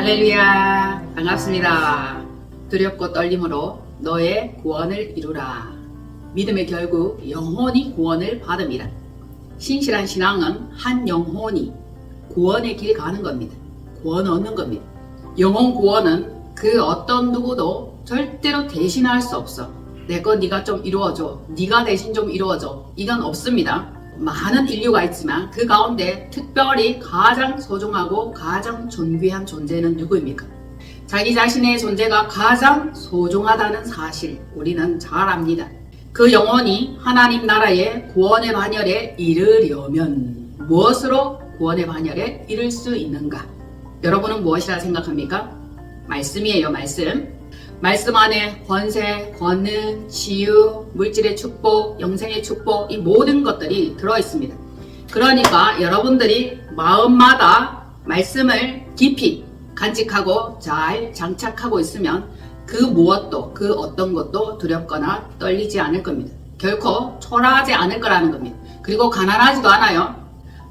할렐루야, 반갑습니다. 두렵고 떨림으로 너의 구원을 이루라. 믿음의 결국 영혼이 구원을 받음이라. 신실한 신앙은 한 영혼이 구원의 길 가는 겁니다. 구원 얻는 겁니다. 영혼 구원은 그 어떤 누구도 절대로 대신할 수 없어. 내 거 네가 좀 이루어줘, 네가 대신 좀 이루어줘, 이건 없습니다. 많은 인류가 있지만 그 가운데 특별히 가장 소중하고 가장 존귀한 존재는 누구입니까? 자기 자신의 존재가 가장 소중하다는 사실 우리는 잘 압니다. 그 영혼이 하나님 나라의 구원의 반열에 이르려면 무엇으로 구원의 반열에 이를 수 있는가? 여러분은 무엇이라 생각합니까? 말씀이에요. 말씀 안에 권세, 권능, 치유, 물질의 축복, 영생의 축복, 이 모든 것들이 들어있습니다. 그러니까 여러분들이 마음마다 말씀을 깊이 간직하고 잘 장착하고 있으면 그 무엇도, 그 어떤 것도 두렵거나 떨리지 않을 겁니다. 결코 초라하지 않을 거라는 겁니다. 그리고 가난하지도 않아요.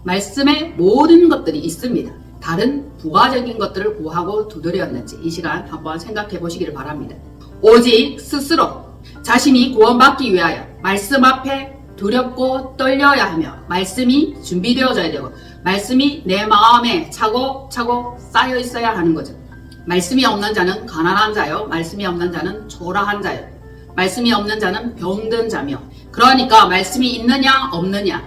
말씀에 모든 것들이 있습니다. 다른 부가적인 것들을 구하고 두드렸는지 이 시간 한번 생각해 보시기를 바랍니다. 오직 스스로 자신이 구원받기 위하여 말씀 앞에 두렵고 떨려야 하며 말씀이 준비되어져야 되고 말씀이 내 마음에 차곡차곡 쌓여 있어야 하는 거죠. 말씀이 없는 자는 가난한 자요, 말씀이 없는 자는 초라한 자요, 말씀이 없는 자는 병든 자며, 그러니까 말씀이 있느냐 없느냐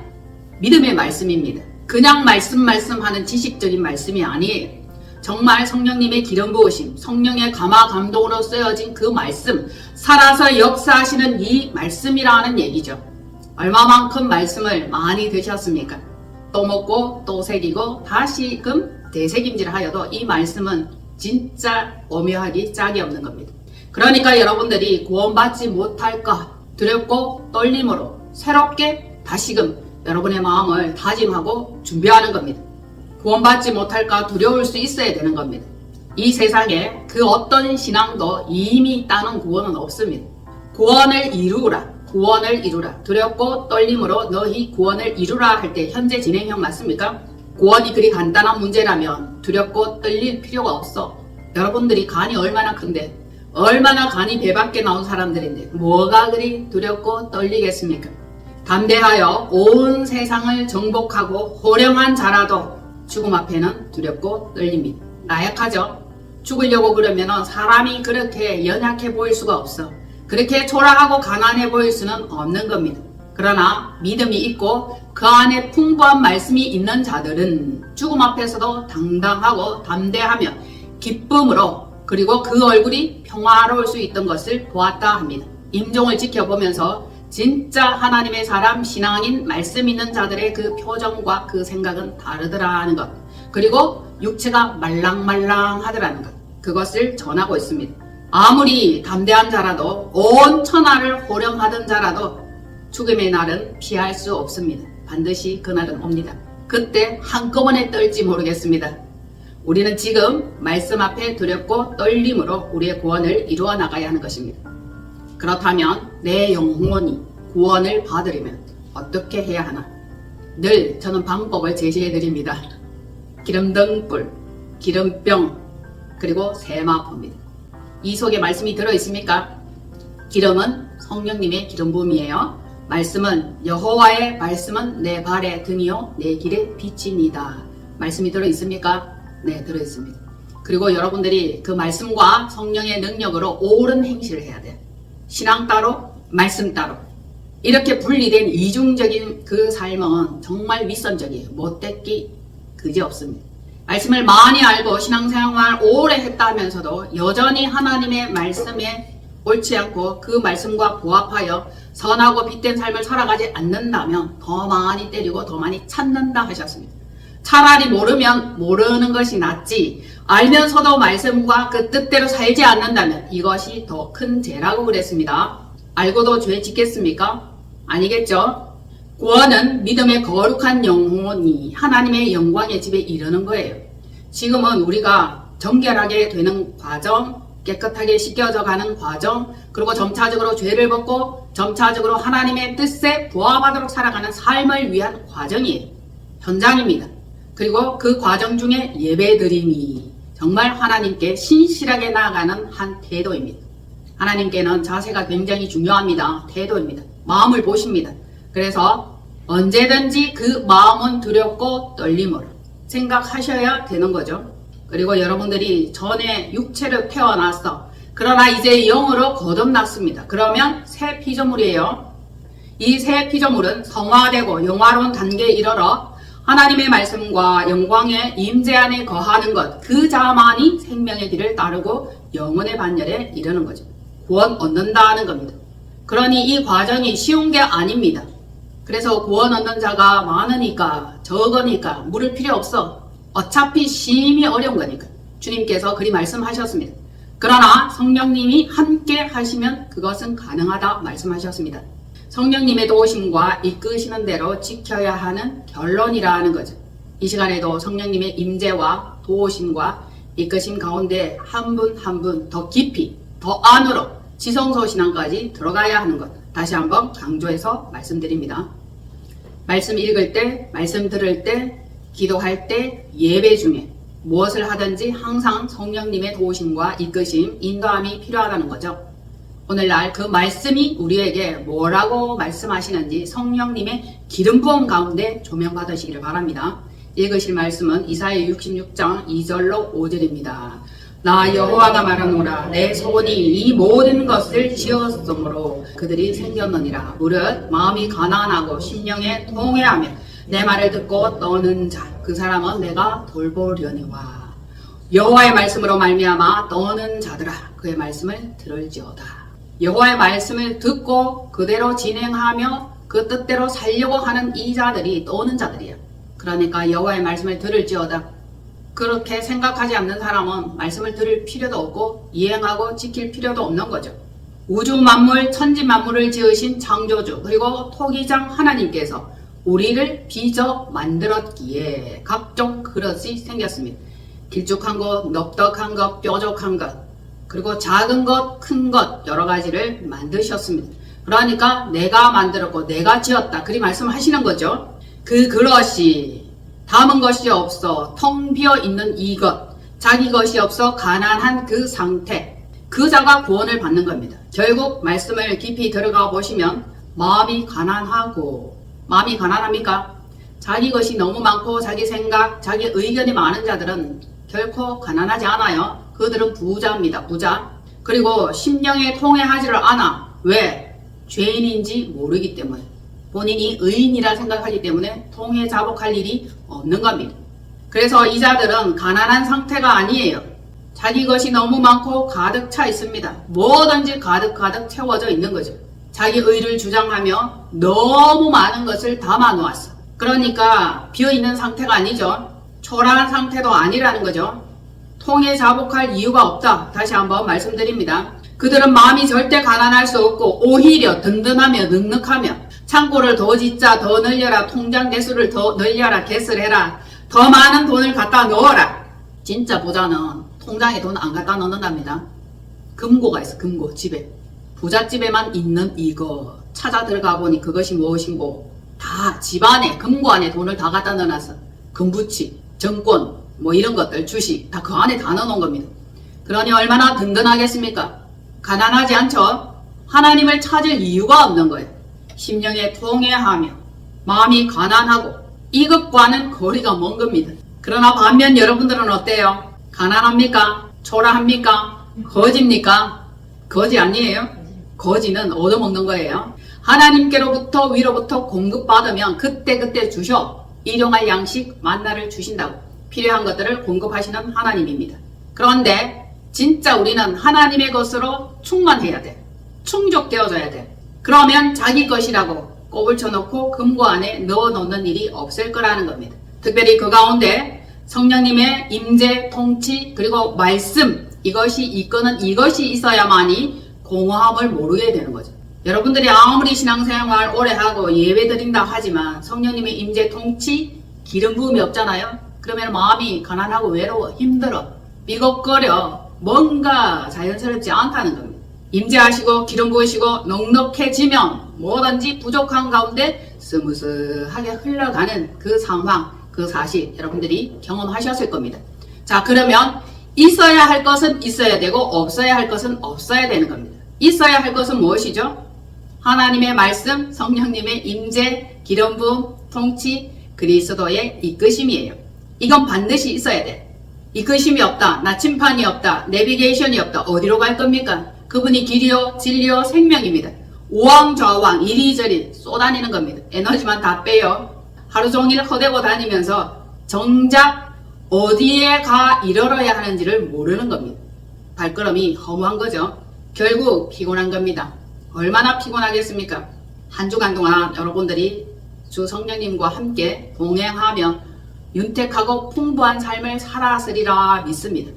믿음의 말씀입니다. 그냥 말씀하는 지식적인 말씀이 아니에요. 정말 성령님의 기름 부으심, 성령의 감화 감동으로 쓰여진 그 말씀, 살아서 역사하시는 이 말씀이라는 얘기죠. 얼마만큼 말씀을 많이 드셨습니까? 또 먹고 또 새기고 다시금 되새김질하여도 이 말씀은 진짜 오묘하기 짝이 없는 겁니다. 그러니까 여러분들이 구원받지 못할까 두렵고 떨림으로 새롭게 다시금 여러분의 마음을 다짐하고 준비하는 겁니다. 구원받지 못할까 두려울 수 있어야 되는 겁니다. 이 세상에 그 어떤 신앙도 이미 따는 구원은 없습니다. 구원을 이루라. 두렵고 떨림으로 너희 구원을 이루라 할 때 현재 진행형 맞습니까? 구원이 그리 간단한 문제라면 두렵고 떨릴 필요가 없어. 여러분들이 간이 얼마나 큰데, 얼마나 간이 배 밖에 나온 사람들인데 뭐가 그리 두렵고 떨리겠습니까? 담대하여 온 세상을 정복하고 호령한 자라도 죽음 앞에는 두렵고 떨립니다. 나약하죠? 죽으려고 그러면 사람이 그렇게 연약해 보일 수가 없어. 그렇게 초라하고 가난해 보일 수는 없는 겁니다. 그러나 믿음이 있고 그 안에 풍부한 말씀이 있는 자들은 죽음 앞에서도 당당하고 담대하며 기쁨으로, 그리고 그 얼굴이 평화로울 수 있던 것을 보았다 합니다. 임종을 지켜보면서 진짜 하나님의 사람, 신앙인, 말씀 있는 자들의 그 표정과 그 생각은 다르더라는 것, 그리고 육체가 말랑말랑하더라는 것, 그것을 전하고 있습니다. 아무리 담대한 자라도, 온 천하를 호령하던 자라도 죽음의 날은 피할 수 없습니다. 반드시 그날은 옵니다. 그때 한꺼번에 떨지 모르겠습니다. 우리는 지금 말씀 앞에 두렵고 떨림으로 우리의 구원을 이루어 나가야 하는 것입니다. 그렇다면 내 영혼이 구원을 받으려면 어떻게 해야 하나? 늘 저는 방법을 제시해 드립니다. 기름등불, 기름병, 그리고 세마포입니다. 이 속에 말씀이 들어있습니까? 기름은 성령님의 기름 부음이에요. 말씀은 여호와의 말씀은 내 발의 등이요 내 길의 빛이니다. 말씀이 들어있습니까? 네, 들어있습니다. 그리고 여러분들이 그 말씀과 성령의 능력으로 옳은 행실을 해야 돼요. 신앙 따로, 말씀 따로. 이렇게 분리된 이중적인 그 삶은 정말 윗선적이에요. 못되기 그지없습니다. 말씀을 많이 알고 신앙생활 오래 했다 하면서도 여전히 하나님의 말씀에 옳지 않고 그 말씀과 부합하여 선하고 빛된 삶을 살아가지 않는다면 더 많이 때리고 더 많이 찾는다 하셨습니다. 차라리 모르면 모르는 것이 낫지, 알면서도 말씀과 그 뜻대로 살지 않는다면 이것이 더 큰 죄라고 그랬습니다. 알고도 죄 짓겠습니까? 아니겠죠? 구원은 믿음의 거룩한 영혼이 하나님의 영광의 집에 이르는 거예요. 지금은 우리가 정결하게 되는 과정, 깨끗하게 씻겨져 가는 과정, 그리고 점차적으로 죄를 벗고 점차적으로 하나님의 뜻에 부합하도록 살아가는 삶을 위한 과정이에요. 현장입니다. 그리고 그 과정 중에 예배드림이 정말 하나님께 신실하게 나아가는 한 태도입니다. 하나님께는 자세가 굉장히 중요합니다. 태도입니다. 마음을 보십니다. 그래서 언제든지 그 마음은 두렵고 떨림으로 생각하셔야 되는 거죠. 그리고 여러분들이 전에 육체로 태어났어. 그러나 이제 영으로 거듭났습니다. 그러면 새 피조물이에요. 이 새 피조물은 성화되고 영화로운 단계에 이르러 하나님의 말씀과 영광의 임재 안에 거하는 것, 그 자만이 생명의 길을 따르고 영혼의 반열에 이르는 거죠. 구원 얻는다는 겁니다. 그러니 이 과정이 쉬운 게 아닙니다. 그래서 구원 얻는 자가 많으니까 적으니까 물을 필요 없어. 어차피 심히 어려운 거니까. 주님께서 그리 말씀하셨습니다. 그러나 성령님이 함께 하시면 그것은 가능하다 말씀하셨습니다. 성령님의 도우심과 이끄시는 대로 지켜야 하는 결론이라는 거죠. 이 시간에도 성령님의 임재와 도우심과 이끄심 가운데 한 분 한 분 더 깊이 더 안으로 지성소 신앙까지 들어가야 하는 것 다시 한번 강조해서 말씀드립니다. 말씀 읽을 때, 말씀 들을 때, 기도할 때, 예배 중에 무엇을 하든지 항상 성령님의 도우심과 이끄심, 인도함이 필요하다는 거죠. 오늘날 그 말씀이 우리에게 뭐라고 말씀하시는지 성령님의 기름 부음 가운데 조명받으시기를 바랍니다. 읽으실 말씀은 이사야 66장 2절로 5절입니다. 나 여호와가 말하노라 내 소원이 이 모든 것을 지었으므로 그들이 생겼느니라. 무릇 마음이 가난하고 심령에 통회하며 내 말을 듣고 떠는 자 그 사람은 내가 돌보려니와. 여호와의 말씀으로 말미암아 떠는 자들아 그의 말씀을 들을지어다. 여호와의 말씀을 듣고 그대로 진행하며 그 뜻대로 살려고 하는 이 자들이 떠는 자들이야. 그러니까 여호와의 말씀을 들을지어다. 그렇게 생각하지 않는 사람은 말씀을 들을 필요도 없고 이행하고 지킬 필요도 없는 거죠. 우주 만물, 천지 만물을 지으신 창조주 그리고 토기장 하나님께서 우리를 빚어 만들었기에 각종 그릇이 생겼습니다. 길쭉한 것, 넓적한 것, 뾰족한 것, 그리고 작은 것, 큰 것 여러 가지를 만드셨습니다. 그러니까 내가 만들었고 내가 지었다. 그리 말씀하시는 거죠. 그 그릇이 담은 것이 없어 텅 비어 있는 이것, 자기 것이 없어 가난한 그 상태, 그 자가 구원을 받는 겁니다. 결국 말씀을 깊이 들어가 보시면 마음이 가난합니까? 자기 것이 너무 많고 자기 생각, 자기 의견이 많은 자들은 결코 가난하지 않아요. 그들은 부자입니다. 부자. 그리고 심령에 통해하지를 않아. 왜? 죄인인지 모르기 때문에. 본인이 의인이라 생각하기 때문에 통해 자복할 일이 없는 겁니다. 그래서 이 자들은 가난한 상태가 아니에요. 자기 것이 너무 많고 가득 차 있습니다. 뭐든지 가득 채워져 있는 거죠. 자기 의를 주장하며 너무 많은 것을 담아 놓았어. 그러니까 비어있는 상태가 아니죠. 초라한 상태도 아니라는 거죠. 통해 자복할 이유가 없다. 다시 한번 말씀드립니다. 그들은 마음이 절대 가난할 수 없고 오히려 든든하며 넉넉하며 창고를 더 짓자, 더 늘려라, 통장 개수를 더 늘려라, 개설해라, 더 많은 돈을 갖다 넣어라. 진짜 부자는 통장에 돈 안 갖다 넣는답니다. 금고가 있어. 금고 집에. 부잣집에만 있는 이거 찾아 들어가 보니 그것이 무엇이고 다 집안에 금고 안에 돈을 다 갖다 넣어놨어. 금부치, 정권 뭐 이런 것들 주식 다 그 안에 다 넣어놓은 겁니다. 그러니 얼마나 든든하겠습니까? 가난하지 않죠? 하나님을 찾을 이유가 없는 거예요. 심령에 통회하며 마음이 가난하고 이것과는 거리가 먼 겁니다. 그러나 반면 여러분들은 어때요? 가난합니까? 초라합니까? 거지입니까? 거지 아니에요? 거지는 얻어먹는 거예요. 하나님께로부터 위로부터 공급받으면 그때그때 주셔. 일용할 양식 만나를 주신다고. 필요한 것들을 공급하시는 하나님입니다. 그런데 진짜 우리는 하나님의 것으로 충만해야 돼. 충족되어져야 돼. 그러면 자기 것이라고 꼽을 쳐놓고 금고 안에 넣어놓는 일이 없을 거라는 겁니다. 특별히 그 가운데 성령님의 임재, 통치, 그리고 말씀 이것이 이끄는 이것이 있어야만이 공허함을 모르게 되는 거죠. 여러분들이 아무리 신앙생활 오래 하고 예배 드린다 하지만 성령님의 임재, 통치, 기름 부음이 없잖아요. 그러면 마음이 가난하고 외로워, 힘들어, 삐걱거려, 뭔가 자연스럽지 않다는 겁니다. 임재하시고 기름 부으시고 넉넉해지면 뭐든지 부족한 가운데 스무스하게 흘러가는 그 상황, 그 사실 여러분들이 경험하셨을 겁니다. 자, 그러면 있어야 할 것은 있어야 되고 없어야 할 것은 없어야 되는 겁니다. 있어야 할 것은 무엇이죠? 하나님의 말씀, 성령님의 임재, 기름 부음, 통치, 그리스도의 이끄심이에요. 이건 반드시 있어야 돼. 이끄심이 없다, 나침판이 없다, 내비게이션이 없다. 어디로 갈 겁니까? 그분이 길이요, 진리요, 생명입니다. 우왕좌왕 이리저리 쏘다니는 겁니다. 에너지만 다 빼요. 하루 종일 허대고 다니면서 정작 어디에 가 이르러야 하는지를 모르는 겁니다. 발걸음이 허무한 거죠. 결국 피곤한 겁니다. 얼마나 피곤하겠습니까? 한 주간 동안 여러분들이 주 성령님과 함께 동행하며 윤택하고 풍부한 삶을 살았으리라 믿습니다.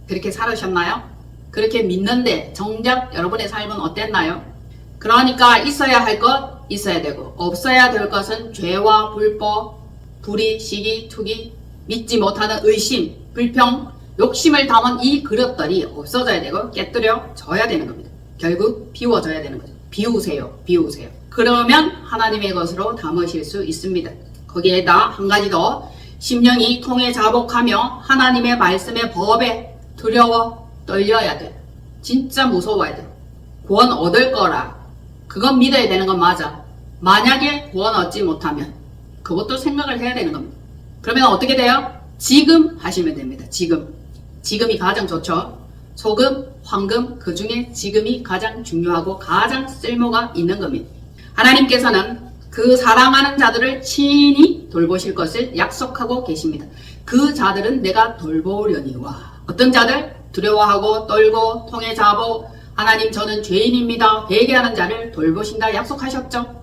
그렇게 살으셨나요? 그렇게 믿는데 정작 여러분의 삶은 어땠나요? 그러니까 있어야 할 것 있어야 되고 없어야 될 것은 죄와 불법, 불의, 시기, 투기, 믿지 못하는 의심, 불평, 욕심을 담은 이 그릇들이 없어져야 되고 깨뜨려져야 되는 겁니다. 결국 비워져야 되는 거죠. 비우세요. 비우세요. 그러면 하나님의 것으로 담으실 수 있습니다. 거기에다 한 가지 더, 심령이 통해 자복하며 하나님의 말씀의 법에 두려워 떨려야 돼요. 진짜 무서워야 돼요. 구원 얻을 거라. 그건 믿어야 되는 건 맞아. 만약에 구원 얻지 못하면 그것도 생각을 해야 되는 겁니다. 그러면 어떻게 돼요? 지금 하시면 됩니다. 지금이 가장 좋죠. 소금, 황금, 그 중에 지금이 가장 중요하고 가장 쓸모가 있는 겁니다. 하나님께서는 그 사랑하는 자들을 친히 돌보실 것을 약속하고 계십니다. 그 자들은 내가 돌보려니와. 어떤 자들? 두려워하고 떨고 통해 자복, 하나님 저는 죄인입니다, 회개하는 자를 돌보신다 약속하셨죠.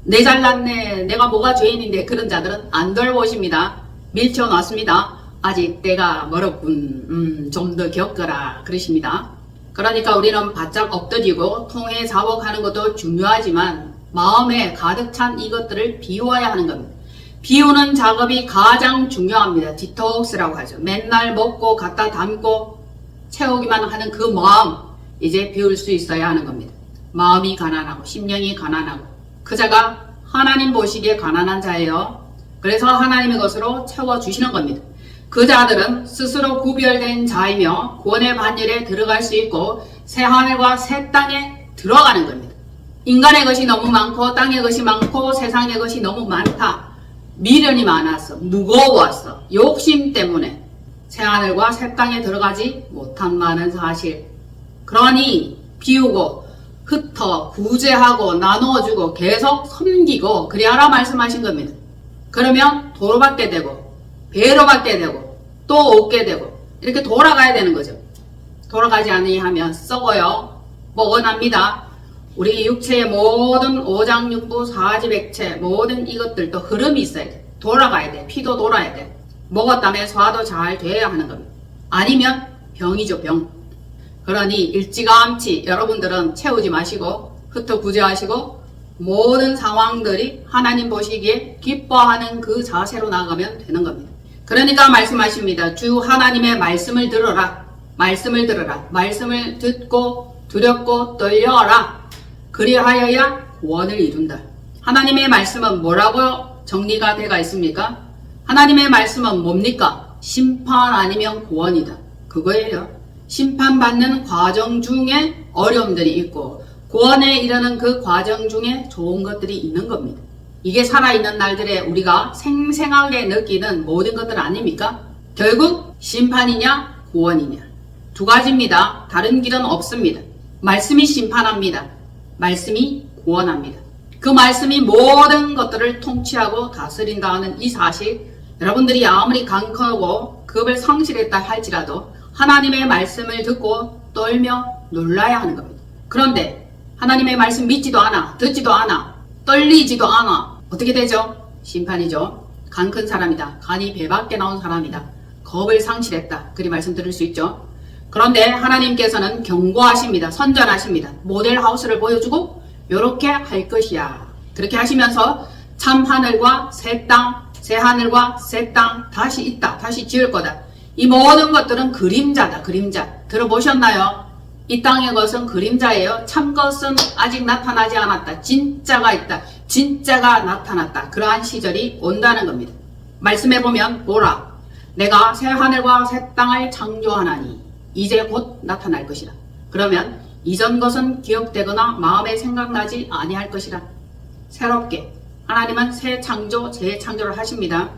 내 잘났네, 내가 뭐가 죄인인데, 그런 자들은 안 돌보십니다. 밀쳐놨습니다. 아직 때가 멀었군, 좀 더 겪어라 그러십니다. 그러니까 우리는 바짝 엎드리고 통해 자복하는 것도 중요하지만 마음에 가득 찬 이것들을 비워야 하는 겁니다. 비우는 작업이 가장 중요합니다. 디톡스라고 하죠. 맨날 먹고 갖다 담고 채우기만 하는 그 마음, 이제 비울 수 있어야 하는 겁니다. 마음이 가난하고 심령이 가난하고, 그 자가 하나님 보시기에 가난한 자예요. 그래서 하나님의 것으로 채워주시는 겁니다. 그 자들은 스스로 구별된 자이며 구원의 반열에 들어갈 수 있고 새하늘과 새 땅에 들어가는 겁니다. 인간의 것이 너무 많고 땅의 것이 많고 세상의 것이 너무 많다. 미련이 많았어. 무거웠어. 욕심 때문에 새하늘과 새 땅에 들어가지 못한 많은 사실. 그러니 비우고 흩어 구제하고 나누어주고 계속 섬기고 그리하라 말씀하신 겁니다. 그러면 도로 받게 되고 배로 받게 되고 또 얻게 되고 이렇게 돌아가야 되는 거죠. 돌아가지 아니하면 썩어요. 먹어납니다. 우리 육체의 모든 오장육부 사지백체 모든 이것들도 흐름이 있어야 돼. 돌아가야 돼. 피도 돌아야 돼. 먹었다면 소화도 잘 돼야 하는 겁니다. 아니면 병이죠, 병. 그러니 일찌감치 여러분들은 채우지 마시고 흩어 구제하시고 모든 상황들이 하나님 보시기에 기뻐하는 그 자세로 나아가면 되는 겁니다. 그러니까 말씀하십니다. 주 하나님의 말씀을 들어라. 말씀을 들어라. 말씀을 듣고 두렵고 떨려라. 그리하여야 구원을 이룬다. 하나님의 말씀은 뭐라고 정리가 되어 있습니까? 하나님의 말씀은 뭡니까? 심판 아니면 구원이다. 그거예요. 심판받는 과정 중에 어려움들이 있고 구원에 이르는 그 과정 중에 좋은 것들이 있는 겁니다. 이게 살아있는 날들에 우리가 생생하게 느끼는 모든 것들 아닙니까? 결국 심판이냐 구원이냐 두 가지입니다. 다른 길은 없습니다. 말씀이 심판합니다. 말씀이 구원합니다. 그 말씀이 모든 것들을 통치하고 다스린다는 이 사실, 여러분들이 아무리 강하고 급을 상실했다 할지라도 하나님의 말씀을 듣고 떨며 놀라야 하는 겁니다. 그런데 하나님의 말씀 믿지도 않아, 듣지도 않아, 떨리지도 않아. 어떻게 되죠? 심판이죠. 간 큰 사람이다. 간이 배 밖에 나온 사람이다. 겁을 상실했다. 그리 말씀 들을 수 있죠. 그런데 하나님께서는 경고하십니다. 선전하십니다. 모델하우스를 보여주고 요렇게 할 것이야. 그렇게 하시면서 참 하늘과 새 땅, 새 하늘과 새 땅 다시 있다. 다시 지을 거다. 이 모든 것들은 그림자다. 그림자. 들어보셨나요? 이 땅의 것은 그림자예요. 참 것은 아직 나타나지 않았다. 진짜가 있다. 진짜가 나타났다. 그러한 시절이 온다는 겁니다. 말씀해 보면 보라. 내가 새 하늘과 새 땅을 창조하나니 이제 곧 나타날 것이라. 그러면 이전 것은 기억되거나 마음에 생각나지 아니할 것이라. 새롭게 하나님은 새 창조, 재창조를 하십니다.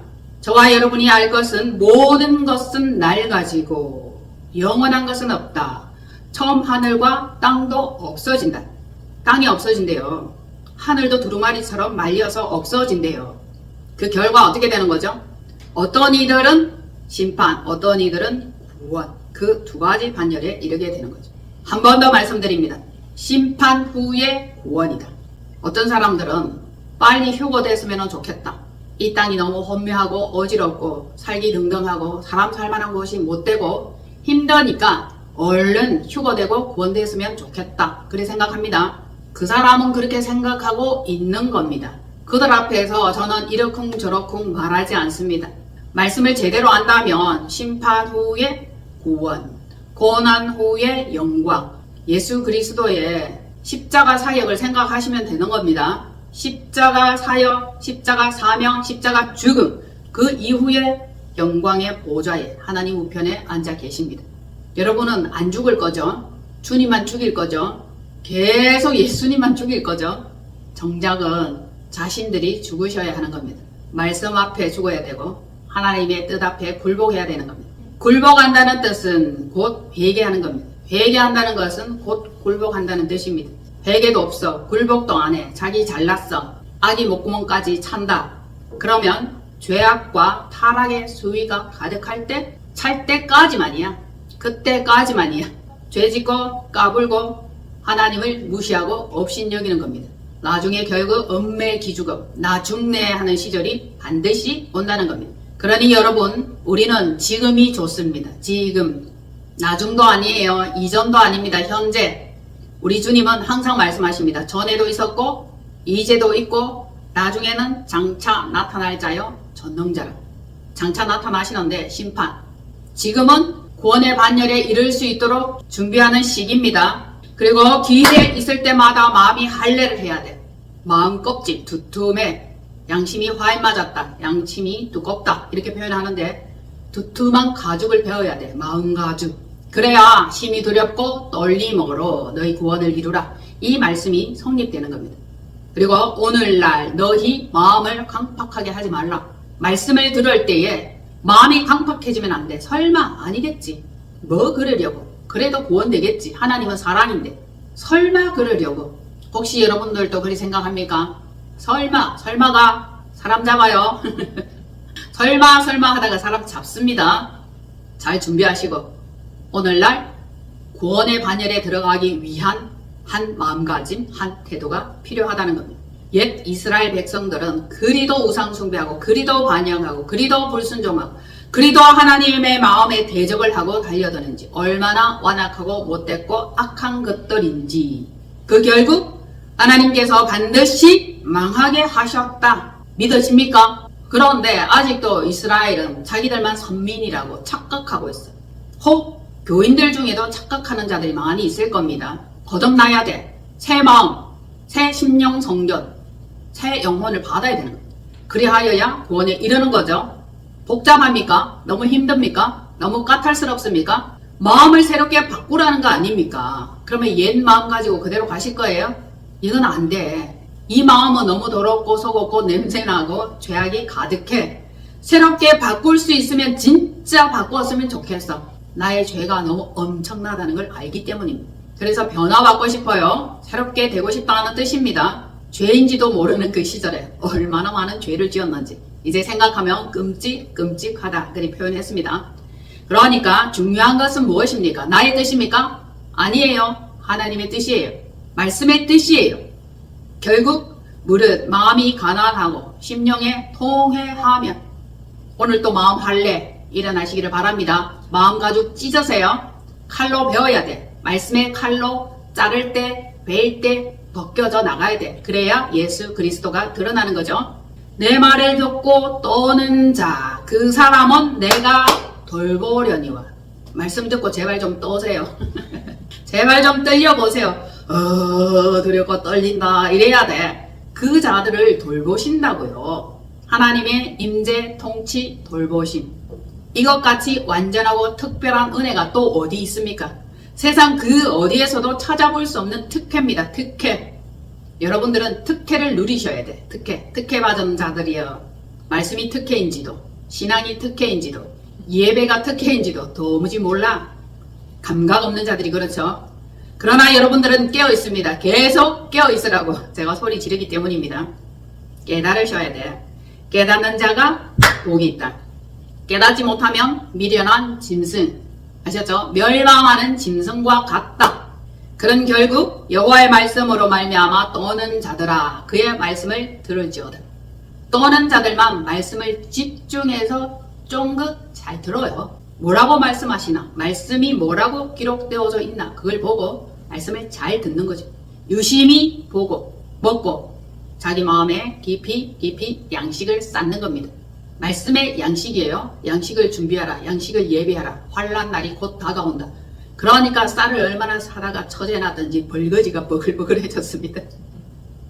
저와 여러분이 알 것은 모든 것은 낡아지고 영원한 것은 없다. 처음 하늘과 땅도 없어진다. 땅이 없어진대요. 하늘도 두루마리처럼 말려서 없어진대요. 그 결과 어떻게 되는 거죠? 어떤 이들은 심판, 어떤 이들은 구원. 그 두 가지 반열에 이르게 되는 거죠. 한 번 더 말씀드립니다. 심판 후에 구원이다. 어떤 사람들은 빨리 휴거됐으면 좋겠다. 이 땅이 너무 혼미하고 어지럽고 살기 등등하고 사람 살만한 곳이 못되고 힘드니까 얼른 휴거되고 구원됐으면 좋겠다. 그렇게 생각합니다. 그 사람은 그렇게 생각하고 있는 겁니다. 그들 앞에서 저는 이러쿵저러쿵 말하지 않습니다. 말씀을 제대로 안다면 심판 후에 구원, 고난 후에 영광, 예수 그리스도의 십자가 사역을 생각하시면 되는 겁니다. 십자가 사역, 십자가 사명, 십자가 죽음, 그 이후에 영광의 보좌에 하나님 우편에 앉아 계십니다. 여러분은 안 죽을 거죠? 주님만 죽일 거죠? 계속 예수님만 죽일 거죠? 정작은 자신들이 죽으셔야 하는 겁니다. 말씀 앞에 죽어야 되고 하나님의 뜻 앞에 굴복해야 되는 겁니다. 굴복한다는 뜻은 곧 회개하는 겁니다. 회개한다는 것은 곧 굴복한다는 뜻입니다. 회개도 없어, 굴복도 안 해, 자기 잘났어, 아기 목구멍까지 찬다. 그러면 죄악과 타락의 수위가 가득할 때, 찰 때까지만이야. 그때까지만이야. 죄짓고 까불고 하나님을 무시하고 업신여기는 겁니다. 나중에 결국 은매기죽음, 나 죽네 하는 시절이 반드시 온다는 겁니다. 그러니 여러분, 우리는 지금이 좋습니다. 지금. 나중도 아니에요. 이전도 아닙니다. 현재. 우리 주님은 항상 말씀하십니다. 전에도 있었고 이제도 있고 나중에는 장차 나타날 자요 전능자라. 장차 나타나시는데 심판. 지금은 구원의 반열에 이를 수 있도록 준비하는 시기입니다. 그리고 기회에 있을 때마다 마음이 할례를 해야 돼. 마음 껍질 두툼해. 양심이 화에 맞았다. 양심이 두껍다. 이렇게 표현하는데 두툼한 가죽을 배워야 돼. 마음 가죽. 그래야 심히 두렵고 떨림으로 너희 구원을 이루라. 이 말씀이 성립되는 겁니다. 그리고 오늘날 너희 마음을 강팍하게 하지 말라. 말씀을 들을 때에 마음이 강팍해지면 안 돼. 설마 아니겠지. 뭐 그러려고. 그래도 구원되겠지. 하나님은 사랑인데. 설마 그러려고. 혹시 여러분들도 그렇게 생각합니까? 설마가 사람 잡아요. 설마 하다가 사람 잡습니다. 잘 준비하시고 오늘날 구원의 반열에 들어가기 위한 한 마음가짐, 한 태도가 필요하다는 겁니다. 옛 이스라엘 백성들은 그리도 우상 숭배하고 그리도 반역하고 그리도 불순종하고 그리도 하나님의 마음에 대적을 하고 달려드는지 얼마나 완악하고 못됐고 악한 것들인지 그 결국 하나님께서 반드시 망하게 하셨다. 믿으십니까? 그런데 아직도 이스라엘은 자기들만 선민이라고 착각하고 있어요. 혹 교인들 중에도 착각하는 자들이 많이 있을 겁니다. 거듭나야 돼. 새 마음, 새 심령 성전, 새 영혼을 받아야 되는 거예요. 그리하여야 구원에 이르는 거죠. 복잡합니까? 너무 힘듭니까? 너무 까탈스럽습니까? 마음을 새롭게 바꾸라는 거 아닙니까? 그러면 옛 마음 가지고 그대로 가실 거예요? 이건 안 돼. 이 마음은 너무 더럽고 속없고 냄새나고 죄악이 가득해. 새롭게 바꿀 수 있으면 진짜 바꾸었으면 좋겠어. 나의 죄가 너무 엄청나다는 걸 알기 때문입니다. 그래서 변화받고 싶어요. 새롭게 되고 싶다는 뜻입니다. 죄인지도 모르는 그 시절에 얼마나 많은 죄를 지었는지 이제 생각하면 끔찍하다 그렇게 표현했습니다. 그러니까 중요한 것은 무엇입니까? 나의 뜻입니까? 아니에요. 하나님의 뜻이에요. 말씀의 뜻이에요. 결국 무릇 마음이 가난하고 심령에 통회하면 오늘 또 마음 할례 일어나시기를 바랍니다. 마음 가죽 찢으세요. 칼로 베어야 돼. 말씀의 칼로 자를 때, 베일 때 벗겨져 나가야 돼. 그래야 예수 그리스도가 드러나는 거죠. 내 말을 듣고 떠는 자, 그 사람은 내가 돌보려니와. 말씀 듣고 제발 좀 떠세요. 제발 좀 떨려보세요. 두렵고 떨린다 이래야 돼. 그 자들을 돌보신다고요. 하나님의 임재 통치 돌보심. 이것같이 완전하고 특별한 은혜가 또 어디 있습니까? 세상 그 어디에서도 찾아볼 수 없는 특혜입니다. 특혜. 여러분들은 특혜를 누리셔야 돼. 특혜 받은 자들이여. 말씀이 특혜인지도, 신앙이 특혜인지도, 예배가 특혜인지도 도무지 몰라. 감각 없는 자들이 그렇죠. 그러나 여러분들은 깨어 있습니다. 계속 깨어 있으라고 제가 소리 지르기 때문입니다. 깨달으셔야 돼. 깨닫는 자가 복이 있다. 깨닫지 못하면 미련한 짐승, 아셨죠? 멸망하는 짐승과 같다. 그런 결국 여호와의 말씀으로 말미암아 떠는 자들아 그의 말씀을 들을지어다. 떠는 자들만 말씀을 집중해서 쫑긋 잘 들어요. 뭐라고 말씀하시나, 말씀이 뭐라고 기록되어져 있나, 그걸 보고 말씀을 잘 듣는 거죠. 유심히 보고 먹고 자기 마음에 깊이 양식을 쌓는 겁니다. 말씀의 양식이에요. 양식을 준비하라. 양식을 예비하라. 환난 날이 곧 다가온다. 그러니까 쌀을 얼마나 사다가 처제놨든지 벌거지가 버글버글해졌습니다.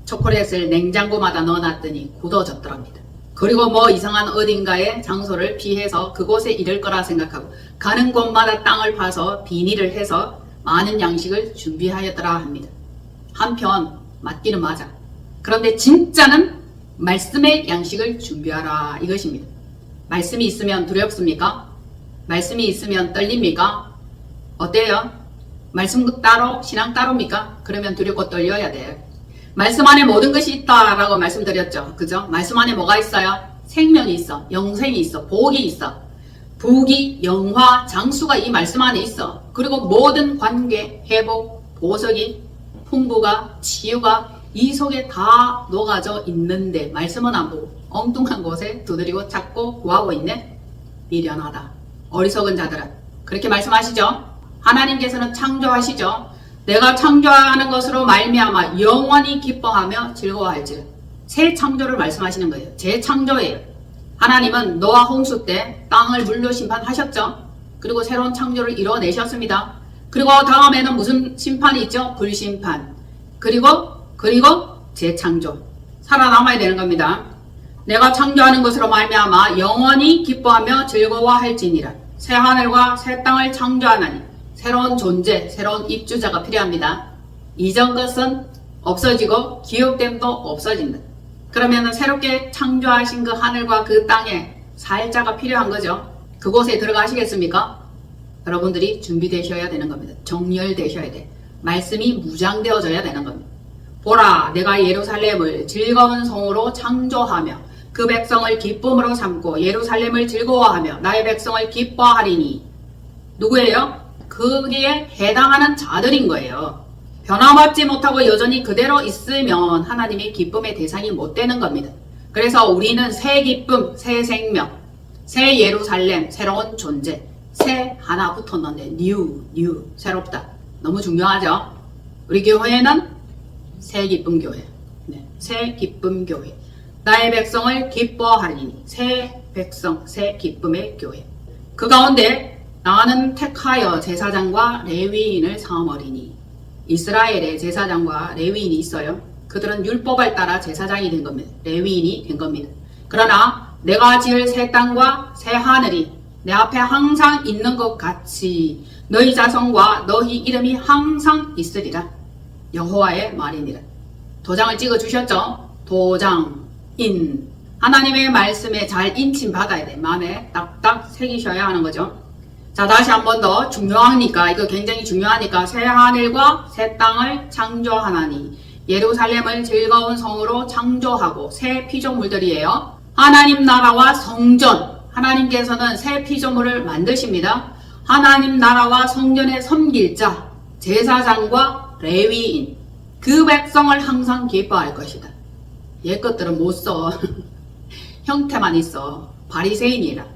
초콜릿을 냉장고마다 넣어놨더니 굳어졌더랍니다. 그리고 뭐 이상한 어딘가의 장소를 피해서 그곳에 이를 거라 생각하고 가는 곳마다 땅을 파서 비닐을 해서 많은 양식을 준비하였더라 합니다. 한편 맞기는 맞아. 그런데 진짜는 말씀의 양식을 준비하라 이것입니다. 말씀이 있으면 두렵습니까? 말씀이 있으면 떨립니까? 어때요? 말씀 따로 신앙 따로입니까? 그러면 두렵고 떨려야 돼. 말씀 안에 모든 것이 있다라고 말씀드렸죠. 그죠? 말씀 안에 뭐가 있어요? 생명이 있어. 영생이 있어. 복이 있어. 부귀, 영화, 장수가 이 말씀 안에 있어. 그리고 모든 관계, 회복, 보석이, 풍부가, 치유가 이 속에 다 녹아져 있는데 말씀은 안 보고 엉뚱한 곳에 두드리고 찾고 구하고 있네? 미련하다. 어리석은 자들아. 그렇게 말씀하시죠? 하나님께서는 창조하시죠? 내가 창조하는 것으로 말미암아 영원히 기뻐하며 즐거워할지라. 새 창조를 말씀하시는 거예요. 재창조예요. 하나님은 노아 홍수 때 땅을 물로 심판하셨죠. 그리고 새로운 창조를 이뤄내셨습니다. 그리고 다음에는 무슨 심판이 있죠? 불심판. 그리고 재창조. 살아남아야 되는 겁니다. 내가 창조하는 것으로 말미암아 영원히 기뻐하며 즐거워할지니라. 새 하늘과 새 땅을 창조하나니 새로운 존재, 새로운 입주자가 필요합니다. 이전 것은 없어지고 기억됨도 없어진다. 그러면 새롭게 창조하신 그 하늘과 그 땅에 살 자가 필요한 거죠. 그곳에 들어가시겠습니까? 여러분들이 준비되셔야 되는 겁니다. 정렬되셔야 돼. 말씀이 무장되어져야 되는 겁니다. 보라, 내가 예루살렘을 즐거운 성으로 창조하며 그 백성을 기쁨으로 삼고 예루살렘을 즐거워하며 나의 백성을 기뻐하리니. 누구예요? 거기에 해당하는 자들인 거예요. 변화받지 못하고 여전히 그대로 있으면 하나님의 기쁨의 대상이 못 되는 겁니다. 그래서 우리는 새 기쁨, 새 생명, 새 예루살렘, 새로운 존재, 새 하나 붙었는데 new, 새롭다. 너무 중요하죠? 우리 교회는 새 기쁨 교회. 네, 새 기쁨 교회. 나의 백성을 기뻐하리니. 새 백성, 새 기쁨의 교회. 그 가운데 나는 택하여 제사장과 레위인을 삼으리니. 이스라엘에 제사장과 레위인이 있어요. 그들은 율법을 따라 제사장이 된 겁니다. 레위인이 된 겁니다. 그러나 내가 지을 새 땅과 새 하늘이 내 앞에 항상 있는 것 같이 너희 자손과 너희 이름이 항상 있으리라. 여호와의 말이니라. 도장을 찍어 주셨죠? 도장인. 하나님의 말씀에 잘 인침 받아야 돼. 마음에 딱딱 새기셔야 하는 거죠. 자, 다시 한 번 더 중요하니까, 이거 굉장히 중요하니까 새 하늘과 새 땅을 창조하나니 예루살렘을 즐거운 성으로 창조하고. 새 피조물들이에요. 하나님 나라와 성전. 하나님께서는 새 피조물을 만드십니다. 하나님 나라와 성전에 섬길 자, 제사장과 레위인. 그 백성을 항상 기뻐할 것이다. 옛 것들은 못 써. 형태만 있어. 바리새인이라.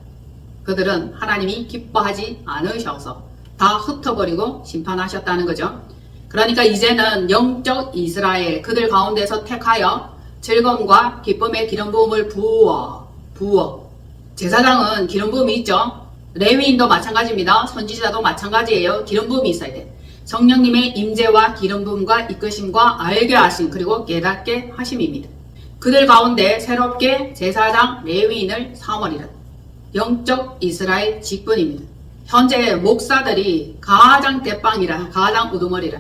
그들은 하나님이 기뻐하지 않으셔서 다 흩어버리고 심판하셨다는 거죠. 그러니까 이제는 영적 이스라엘, 그들 가운데서 택하여 즐거움과 기쁨의 기름 부음을 부어. 제사장은 기름 부음이 있죠. 레위인도 마찬가지입니다. 선지자도 마찬가지예요. 기름 부음이 있어야 돼. 성령님의 임재와 기름 부음과 이끄심과 알게 하심, 그리고 깨닫게 하심입니다. 그들 가운데 새롭게 제사장 레위인을 삼으리라. 영적 이스라엘 직분입니다. 현재 목사들이 가장 대빵이라, 가장 우두머리라.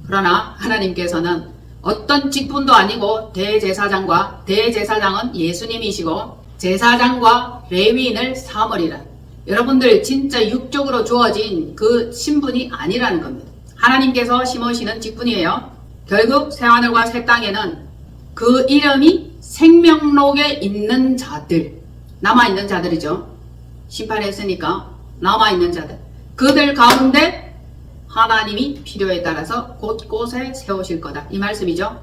그러나 하나님께서는 어떤 직분도 아니고 대제사장은 예수님이시고 제사장과 레위인을 삼으리라. 여러분들 진짜 육적으로 주어진 그 신분이 아니라는 겁니다. 하나님께서 심으시는 직분이에요. 결국 새하늘과 새 땅에는 그 이름이 생명록에 있는 자들, 남아있는 자들이죠. 심판했으니까 남아있는 자들, 그들 가운데 하나님이 필요에 따라서 곳곳에 세우실 거다, 이 말씀이죠.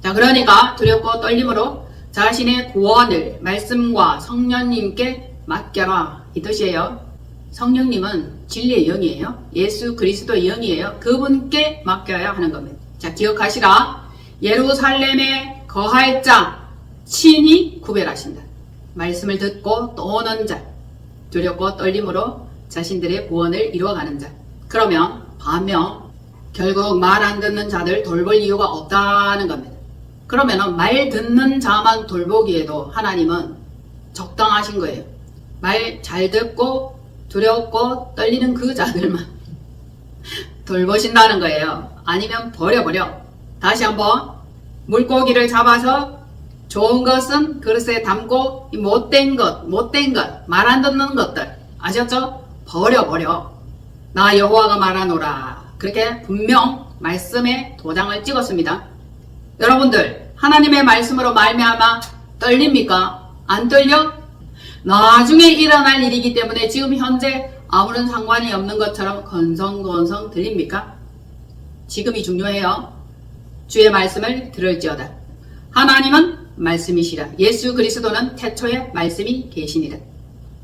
자, 그러니까 두렵고 떨림으로 자신의 구원을 말씀과 성령님께 맡겨라, 이 뜻이에요. 성령님은 진리의 영이에요. 예수 그리스도의 영이에요. 그분께 맡겨야 하는 겁니다. 자, 기억하시라. 예루살렘에 거할 자 친히 구별하신다. 말씀을 듣고 또 오는 자, 두렵고 떨림으로 자신들의 구원을 이루어가는 자. 그러면 반면 결국 말 안 듣는 자들 돌볼 이유가 없다는 겁니다. 그러면 말 듣는 자만 돌보기에도 하나님은 적당하신 거예요. 말 잘 듣고 두렵고 떨리는 그 자들만 돌보신다는 거예요. 아니면 버려버려. 다시 한번, 물고기를 잡아서 좋은 것은 그릇에 담고 못된 것, 말 안 듣는 것들, 아셨죠? 버려버려. 나 여호와가 말하노라. 그렇게 분명 말씀에 도장을 찍었습니다. 여러분들, 하나님의 말씀으로 말미암아 떨립니까? 안 떨려? 나중에 일어날 일이기 때문에 지금 현재 아무런 상관이 없는 것처럼 건성건성 들립니까? 지금이 중요해요. 주의 말씀을 들을지어다. 하나님은 말씀이시라. 예수 그리스도는 태초에 말씀이 계시니라.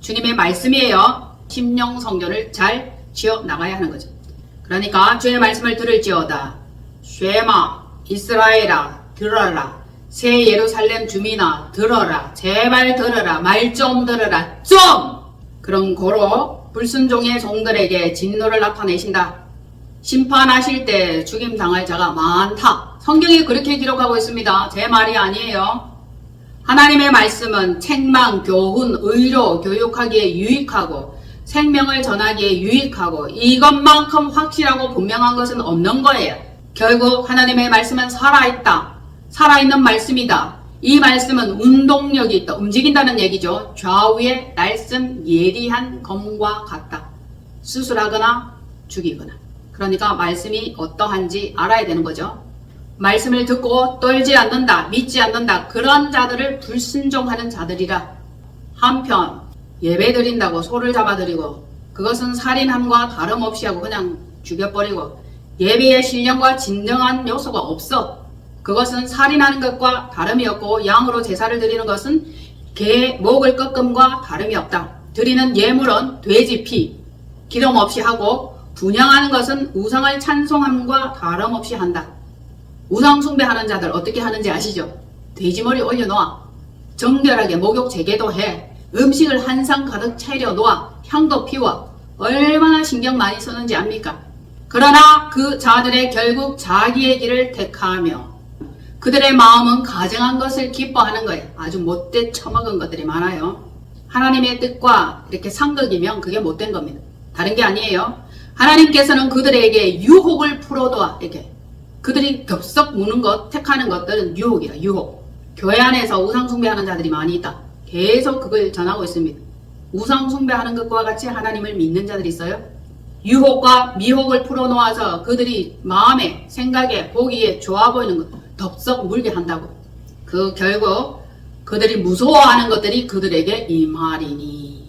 주님의 말씀이에요. 심령 성전을 잘 지어 나가야 하는 거죠. 그러니까 주의 말씀을 들을지어다. 쉐마 이스라엘아 들어라. 새 예루살렘 주민아 들어라. 제발 들어라. 말 좀 들어라. 좀! 그런 고로 불순종의 종들에게 진노를 나타내신다. 심판하실 때 죽임 당할 자가 많다. 성경이 그렇게 기록하고 있습니다. 제 말이 아니에요. 하나님의 말씀은 책망, 교훈, 의로 교육하기에 유익하고 생명을 전하기에 유익하고 이것만큼 확실하고 분명한 것은 없는 거예요. 결국 하나님의 말씀은 살아있다. 살아있는 말씀이다. 이 말씀은 운동력이 있다. 움직인다는 얘기죠. 좌우의 날쌘 예리한 검과 같다. 수술하거나 죽이거나. 그러니까 말씀이 어떠한지 알아야 되는 거죠. 말씀을 듣고 떨지 않는다, 믿지 않는다, 그런 자들을 불순종하는 자들이라. 한편 예배 드린다고 소를 잡아드리고 그것은 살인함과 다름없이 하고 그냥 죽여버리고 예배의 신령과 진정한 요소가 없어. 그것은 살인하는 것과 다름이 없고 양으로 제사를 드리는 것은 개 목을 꺾음과 다름이 없다. 드리는 예물은 돼지 피, 기름 없이 하고 분향하는 것은 우상을 찬송함과 다름없이 한다. 우상 숭배하는 자들 어떻게 하는지 아시죠? 돼지머리 올려놓아. 정결하게 목욕 재개도 해. 음식을 한 상 가득 차려 놓아. 향도 피워. 얼마나 신경 많이 쓰는지 압니까? 그러나 그 자들의 결국 자기의 길을 택하며 그들의 마음은 가증한 것을 기뻐하는 거예요. 아주 못돼 처먹은 것들이 많아요. 하나님의 뜻과 이렇게 상극이면 그게 못된 겁니다. 다른 게 아니에요. 하나님께서는 그들에게 유혹을 풀어둬. 이렇게 그들이 겹석 무는 것, 택하는 것들은 유혹이라, 유혹. 교회 안에서 우상 숭배하는 자들이 많이 있다. 계속 그걸 전하고 있습니다. 우상 숭배하는 것과 같이 하나님을 믿는 자들이 있어요. 유혹과 미혹을 풀어놓아서 그들이 마음에, 생각에, 보기에 좋아 보이는 것 덥석 물게 한다고. 그 결국 그들이 무서워하는 것들이 그들에게 임하리니.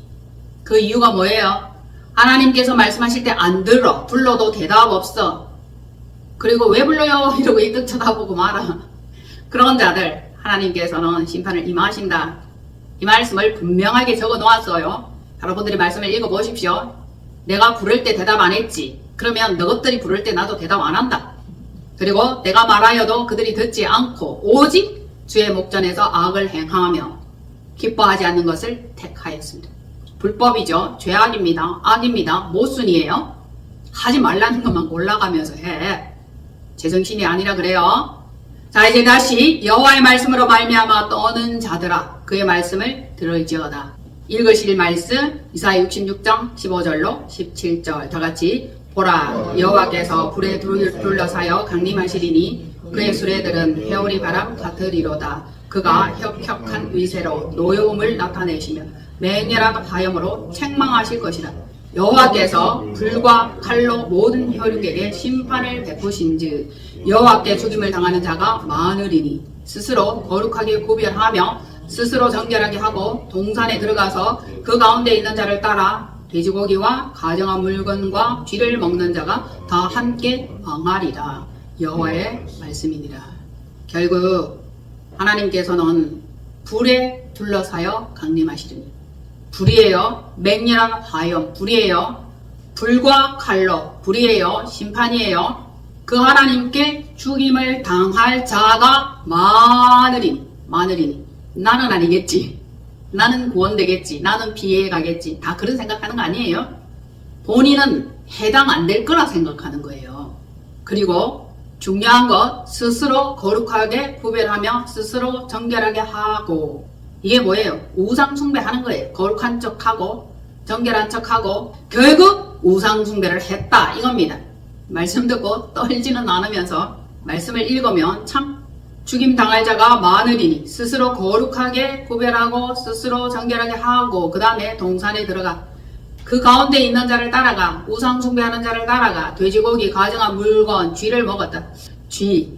그 이유가 뭐예요? 하나님께서 말씀하실 때 안 들어. 불러도 대답 없어. 그리고 왜 불러요? 이러고 이득 쳐다보고 말아. 그런 자들 하나님께서는 심판을 임하신다. 이 말씀을 분명하게 적어 놓았어요. 여러분들이 말씀을 읽어보십시오. 내가 부를 때 대답 안 했지. 그러면 너것들이 부를 때 나도 대답 안 한다. 그리고 내가 말하여도 그들이 듣지 않고 오직 주의 목전에서 악을 행하며 기뻐하지 않는 것을 택하였습니다. 불법이죠. 죄악입니다. 악입니다. 모순이에요. 하지 말라는 것만 골라가면서 해. 제정신이 아니라 그래요. 자, 이제 다시 여호와의 말씀으로 말미암아 떠는 자들아 그의 말씀을 들을지어다. 읽으실 말씀 이사야 66장 15절로 17절 다같이 보라 여호와께서 불에 둘러싸여 강림하시리니 그의 수레들은 회오리 바람 같으리로다. 그가 혁혁한 위세로 노여움을 나타내시며 맹렬한 화염으로 책망하실 것이라. 여호와께서 불과 칼로 모든 혈육에게 심판을 베푸신즉 여호와께 죽임을 당하는 자가 많으리니 스스로 거룩하게 구별하며 스스로 정결하게 하고 동산에 들어가서 그 가운데 있는 자를 따라 돼지고기와 가정한 물건과 쥐를 먹는 자가 다 함께 망하리라. 여호와의 말씀이니라. 결국 하나님께서는 불에 둘러싸여 강림하시리니 불이에요. 맹렬한 화염 불이에요. 불과 칼로 불이에요. 심판이에요. 그 하나님께 죽임을 당할 자가 많으리니 나는 아니겠지. 나는 구원되겠지. 나는 피해 가겠지. 다 그런 생각하는 거 아니에요? 본인은 해당 안 될 거라 생각하는 거예요. 그리고 중요한 것 스스로 거룩하게 구별하며 스스로 정결하게 하고 이게 뭐예요? 우상 숭배하는 거예요. 거룩한 척하고 정결한 척하고 결국 우상 숭배를 했다 이겁니다. 말씀 듣고 떨지는 않으면서 말씀을 읽으면 참 죽임 당할 자가 많으리니 스스로 거룩하게 구별하고 스스로 정결하게 하고 그 다음에 동산에 들어가 그 가운데 있는 자를 따라가 우상 숭배하는 자를 따라가 돼지고기 가정한 물건 쥐를 먹었다. 쥐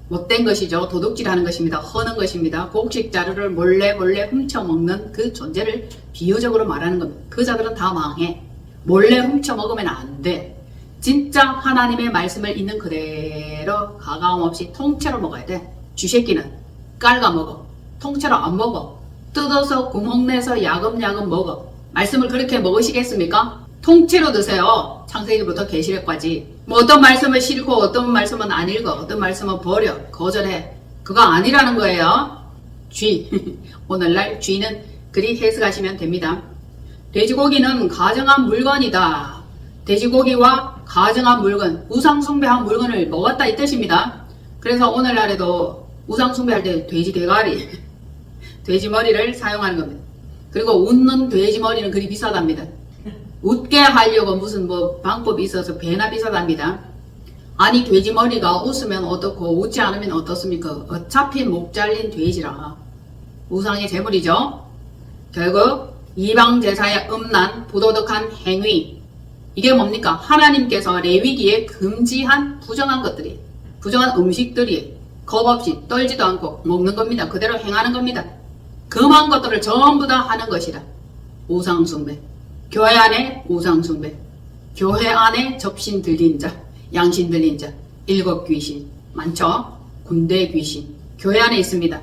못된 것이죠. 도둑질하는 것입니다. 허는 것입니다. 곡식 자루를 몰래 훔쳐먹는 그 존재를 비유적으로 말하는 겁니다. 그 자들은 다 망해. 몰래 훔쳐먹으면 안 돼. 진짜 하나님의 말씀을 있는 그대로 가감 없이 통째로 먹어야 돼. 쥐새끼는 깔가 먹어. 통째로 안 먹어. 뜯어서 구멍 내서 야금야금 먹어. 말씀을 그렇게 먹으시겠습니까? 통째로 드세요. 창세기부터 계시록까지. 뭐 어떤 말씀을 싫고 어떤 말씀은 안 읽어. 어떤 말씀은 버려. 거절해. 그거 아니라는 거예요. 쥐. 오늘날 쥐는 그리 해석하시면 됩니다. 돼지고기는 가정한 물건이다. 돼지고기와 가정한 물건, 우상 숭배한 물건을 먹었다 이 뜻입니다. 그래서 오늘날에도 우상 숭배할 때 돼지 대가리, 돼지 머리를 사용하는 겁니다. 그리고 웃는 돼지 머리는 그리 비싸답니다. 웃게 하려고 무슨 뭐 방법이 있어서 배나 비싸답니다. 아니 돼지 머리가 웃으면 어떻고 웃지 않으면 어떻습니까? 어차피 목 잘린 돼지라 우상의 제물이죠. 결국 이방 제사의 음란 부도덕한 행위 이게 뭡니까? 하나님께서 레위기에 금지한 부정한 것들이 부정한 음식들이 겁없이 떨지도 않고 먹는 겁니다. 그대로 행하는 겁니다. 금한 것들을 전부 다 하는 것이다. 우상숭배. 교회 안에 우상숭배. 교회 안에 접신 들린 자, 양신 들린 자, 일곱 귀신 많죠? 군대 귀신 교회 안에 있습니다.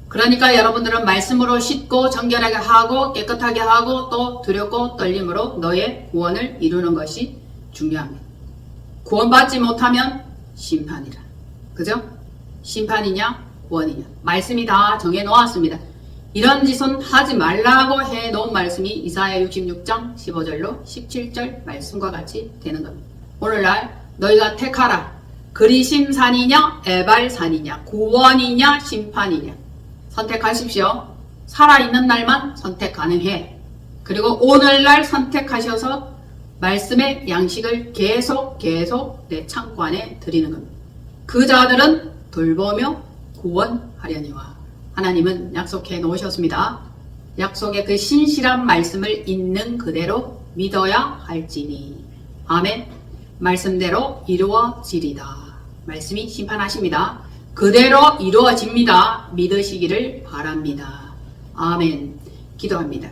그러니까 여러분들은 말씀으로 씻고 정결하게 하고 깨끗하게 하고 또 두렵고 떨림으로 너의 구원을 이루는 것이 중요합니다. 구원받지 못하면 심판이라. 그죠? 심판이냐 구원이냐 말씀이 다 정해놓았습니다. 이런 짓은 하지 말라고 해놓은 말씀이 이사야 66장 15절로 17절 말씀과 같이 되는 겁니다. 오늘날 너희가 택하라. 그리심산이냐 에발산이냐 구원이냐 심판이냐 선택하십시오. 살아있는 날만 선택 가능해. 그리고 오늘날 선택하셔서 말씀의 양식을 계속 내 창고 안에 드리는 겁니다. 그 자들은 돌보며 구원하려니와 하나님은 약속해 놓으셨습니다. 약속의 그 신실한 말씀을 있는 그대로 믿어야 할지니 아멘. 말씀대로 이루어지리다. 말씀이 심판하십니다. 그대로 이루어집니다. 믿으시기를 바랍니다. 아멘. 기도합니다.